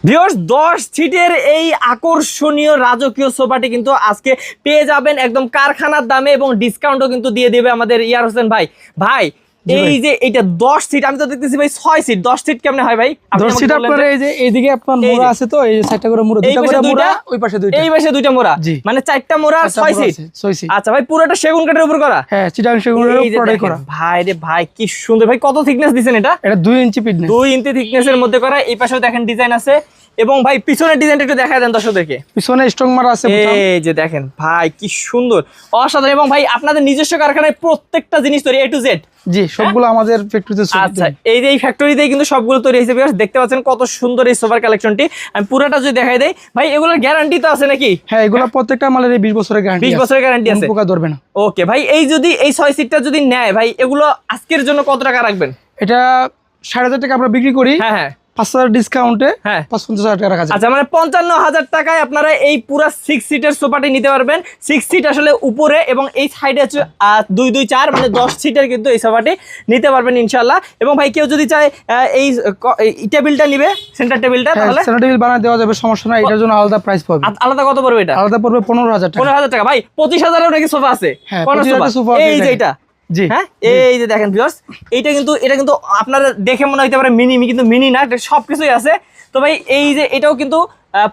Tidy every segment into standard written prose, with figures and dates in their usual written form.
Viewers 10 সিটের এই আকর্ষণীয় রাজকীয় সোফাটি কিন্তু আজকে পেয়ে যাবেন একদম কারখানার দামে এবং ডিসকাউন্টও কিন্তু দিয়ে দেবে আমাদের ইয়ার হোসেন ভাই। ভাই এই যে এটা 10 সিট, আমি তো দেখতেছি ভাই 6 সিট, 10 সিট কেমনে হয় ভাই? 10 সিট আপনার এই যে এইদিকে আপনার মোড়া আছে, তো এই যে সাইডটা করে মোড়া, দুটো করে মোড়া, ওই পাশে দুইটা, এই পাশে দুইটা মোড়া, মানে 4টা মোড়া, 6 সিট। 6 সিট। আচ্ছা ভাই, পুরোটা সেগুন কাঠের উপর করা? হ্যাঁ, চিটাং সেগুনের উপরই করা। ভাই রে ভাই, কি সুন্দর ভাই। কত থিকনেস দিবেন এটা? এটা 2 ইঞ্চি ফিটনেস, 2 ইঞ্চি থিকনেসের মধ্যে করা। এই পাশেও দেখেন ডিজাইন আছে। এবং ভাই পিছনের ডিজাইনটা একটু দেখায় দেন দর্শকদেরকে। পিছনে স্ট্রং মারা আছে, এই যে দেখেন ভাই, কি সুন্দর, অসাধারণ। এবং ভাই আপনাদের নিজস্ব কারখানায় প্রত্যেকটা জিনিস তৈরি A to Z? জি, সবগুলো আমাদের ফ্যাক্টরিতে। আচ্ছা, এই যে এই ফ্যাক্টরিতেই কিন্তু সবগুলো তৈরি হয়েছে। দেখতে পাচ্ছেন কত সুন্দর এই সোফার কালেকশনটি। আমি পুরোটা যদি দেখাই দেই ভাই, এগুলোর গ্যারান্টি তো আছে নাকি? হ্যাঁ, এগুলো প্রত্যেকটা মালের 20 বছরের গ্যারান্টি। 20 বছরের গ্যারান্টি আছে, পোকা ধরবে না। ওকে ভাই, এই যদি এই 6 সিটটা যদি নেয় ভাই, এগুলো আজকের জন্য কত টাকা রাখবেন? এটা 5,500 টাকা আমরা বিক্রি করি। হ্যাঁ হ্যাঁ, 5,000 ডিসকাউন্টে হ্যাঁ 55,000 টাকা রাখা যায়। আচ্ছা, মানে 55,000 টাকায় আপনারা এই পুরা 6 সিটের সোফাটি নিতে পারবেন। 6 সিট আসলে উপরে, এবং এই সাইডে হচ্ছে 2 2 4, মানে 10 সিটের কিন্তু এই সোফাটি নিতে পারবেন ইনশাআল্লাহ। এবং ভাই কেউ যদি চায় এই টেবিলটা নিবে, সেন্টার টেবিলটা, তাহলে সেন্টার টেবিল বানিয়ে দেওয়া যাবে, সমস্যা নাই। এটার জন্য আলাদা প্রাইস পাবে। আলাদা কত পড়বে এটা? আলাদা পড়বে 15,000 টাকা। 15,000 টাকা। ভাই 25,000 এর নাকি সোফা আছে? হ্যাঁ, কোন 25,000 সোফা আছে। এই যে এটা, জি হ্যাঁ, এই যে দেখেন ভিউয়ার্স, এটা কিন্তু আপনারা দেখে মনে হইতে পারে মিনি, কিন্তু মিনি না, এটা সবকিছুই আছে। তো ভাই এই যে এটাও কিন্তু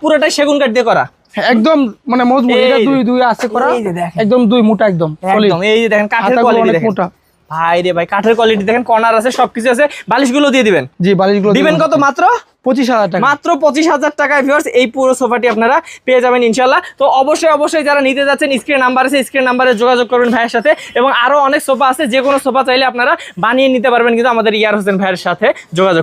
পুরোটাই সেগুন কাঠ দিয়ে করা। হ্যাঁ, একদম মানে মজবুত। এটা দুই আছে করা, এই যে দেখেন একদম দুই মোটা, একদম সলিড। একদম। এই যে দেখেন কাঠের কোয়ালিটি দেখেন মোটা। ভাই রে ভাই, কাঠের কোয়ালিটি দেখেন, কর্নার আছে, সবকিছু আছে। বালিশগুলো দিয়ে দিবেন? জি, বালিশগুলো দিবেন। কত? মাত্র 25,000 টাকা। মাত্র 25,000 টাকায় ভিউয়ার্স এই পুরো সোফাটি আপনারা পেয়ে যাবেন ইনশাআল্লাহ। তো অবশ্যই যারা নিতে যাচ্ছেন, স্ক্রিন নাম্বার আছে, স্ক্রিন নাম্বারে যোগাযোগ করবেন ভাইয়ের সাথে। এবং আরো অনেক সোফা আছে, যে কোনো সোফা চাইলে আপনারা বানিয়ে নিতে পারবেন কিন্তু আমাদের ইয়ার হোসেন ভাইয়ের সাথে যোগাযোগ করে।